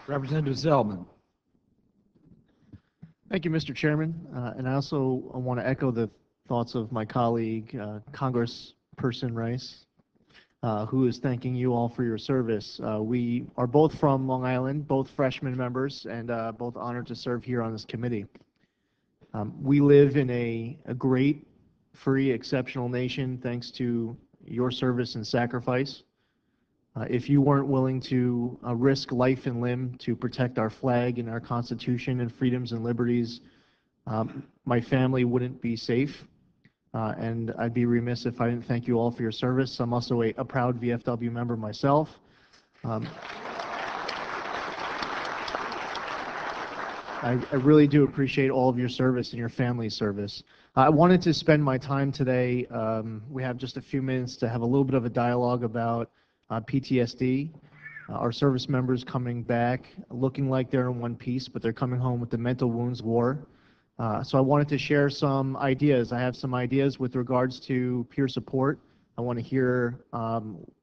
Representative Zeldin. Thank you, Mr. Chairman. And I also want to echo the thoughts of my colleague, Congressperson Rice, who is thanking you all for your service. We are both from Long Island, both freshman members, and both honored to serve here on this committee. We live in a great, free, exceptional nation thanks to your service and sacrifice. If you weren't willing to risk life and limb to protect our flag and our Constitution and freedoms and liberties, my family wouldn't be safe. And I'd be remiss if I didn't thank you all for your service. I'm also a proud VFW member myself. I really do appreciate all of your service and your family's service. I wanted to spend my time today, we have just a few minutes to have a little bit of a dialogue about PTSD. Our service members coming back looking like they're in one piece, but they're coming home with the mental wounds war. So I wanted to share some ideas. I have some ideas with regards to peer support. I want to hear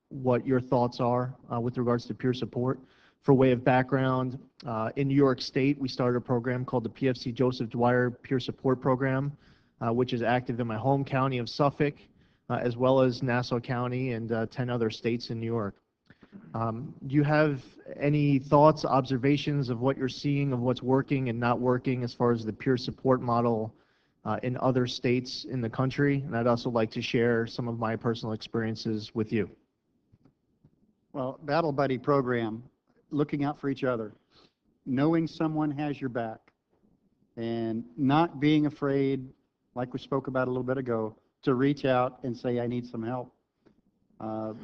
what your thoughts are with regards to peer support. For way of background, in New York State, we started a program called the PFC Joseph Dwyer Peer Support Program, which is active in my home county of Suffolk, as well as Nassau County and 10 other states in New York. Do you have any thoughts, observations of what you're seeing, of what's working and not working as far as the peer support model in other states in the country? And I'd also like to share some of my personal experiences with you. Well, Battle Buddy program, looking out for each other, knowing someone has your back, and not being afraid, like we spoke about a little bit ago, to reach out and say, I need some help.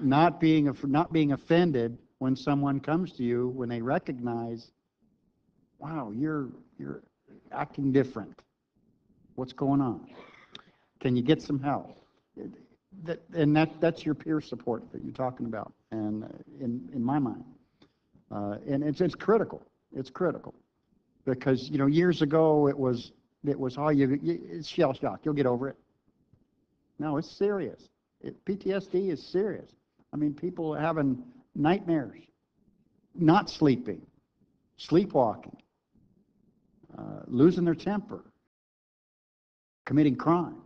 Not being offended when someone comes to you when they recognize, wow, you're acting different. What's going on? Can you get some help? That's your peer support that you're talking about, and in my mind, and it's critical. It's critical because years ago it was it's shell shock. You'll get over it. No, it's serious. PTSD is serious. I mean, people are having nightmares, not sleeping, sleepwalking, losing their temper, committing crime.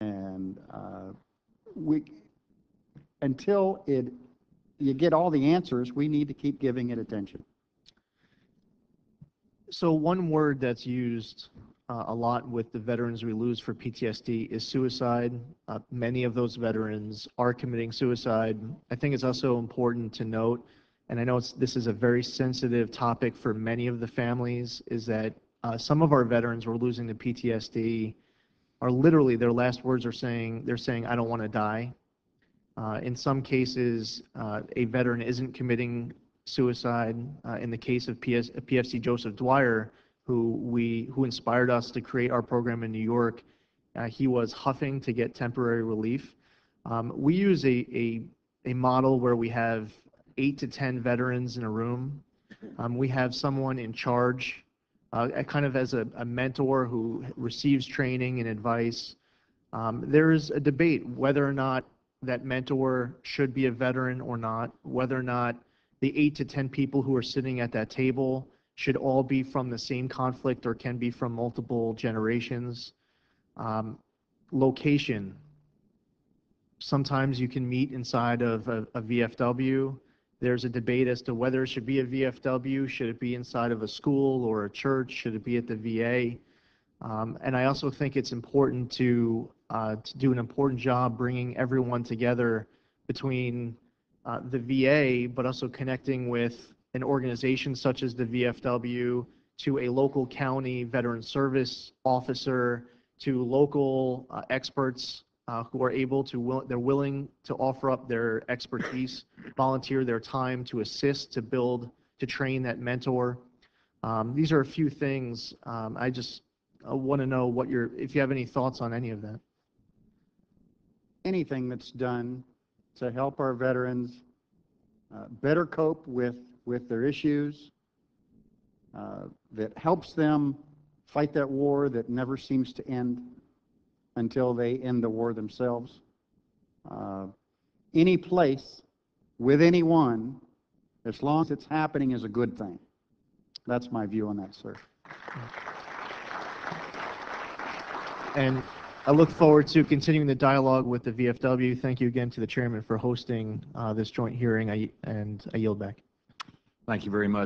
And until you get all the answers, we need to keep giving it attention. So one word that's used a lot with the veterans we lose for PTSD is suicide. Many of those veterans are committing suicide. I think it's also important to note, and I know this is a very sensitive topic for many of the families, is that some of our veterans we're losing to PTSD are literally, their last words are they're saying, I don't want to die. In some cases, a veteran isn't committing suicide. In the case of PFC Joseph Dwyer, who inspired us to create our program in New York, he was huffing to get temporary relief. We use a model where we have 8 to 10 veterans in a room. We have someone in charge, kind of as a mentor who receives training and advice. There's a debate whether or not that mentor should be a veteran or not, whether or not the 8 to 10 people who are sitting at that table should all be from the same conflict or can be from multiple generations. Location. Sometimes you can meet inside of a VFW. There's a debate as to whether it should be a VFW, should it be inside of a school or a church, should it be at the VA. And I also think it's important to do an important job bringing everyone together between the VA, but also connecting with an organization such as the VFW, to a local county veteran service officer, to local experts who are able to, they're willing to offer up their expertise, volunteer their time to assist, to build, to train that mentor. These are a few things. I want to know if you have any thoughts on any of that. Anything that's done to help our veterans better cope with their issues, that helps them fight that war that never seems to end until they end the war themselves. Any place with anyone As long as it's happening is a good thing. That's my view on that, sir. And I look forward to continuing the dialogue with the VFW. Thank you again to the chairman for hosting this joint hearing, and I yield back. Thank you very much.